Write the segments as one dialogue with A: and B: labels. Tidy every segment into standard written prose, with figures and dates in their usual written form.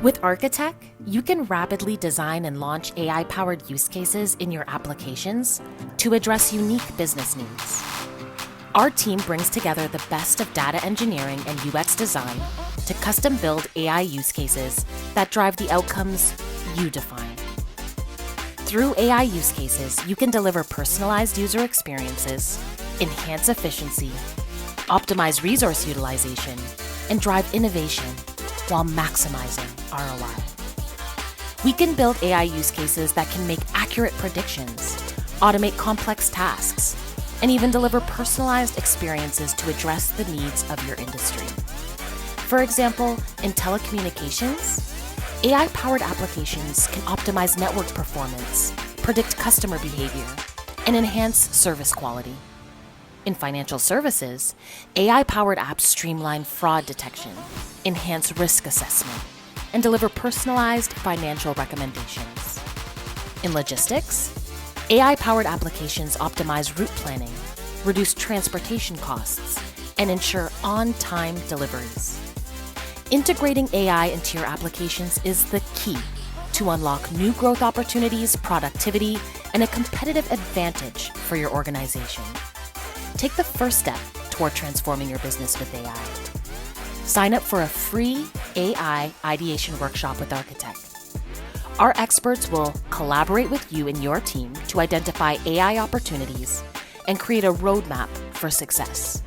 A: With Architect, you can rapidly design and launch AI-powered use cases in your applications to address unique business needs. Our team brings together the best of data engineering and UX design to custom-build AI use cases that drive the outcomes you define. Through AI use cases, you can deliver personalized user experiences, enhance efficiency, optimize resource utilization, and drive innovation while maximizing ROI. We can build AI use cases that can make accurate predictions, automate complex tasks, and even deliver personalized experiences to address the needs of your industry. For example, in telecommunications, AI-powered applications can optimize network performance, predict customer behavior, and enhance service quality. In financial services, AI-powered apps streamline fraud detection, enhance risk assessment, and deliver personalized financial recommendations. In logistics, AI-powered applications optimize route planning, reduce transportation costs, and ensure on-time deliveries. Integrating AI into your applications is the key to unlock new growth opportunities, productivity, and a competitive advantage for your organization. Take the first step toward transforming your business with AI. Sign up for a free AI ideation workshop with Architect. Our experts will collaborate with you and your team to identify AI opportunities and create a roadmap for success.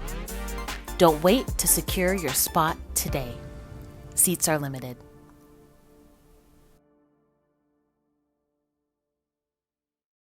A: Don't wait to secure your spot today. Seats are limited.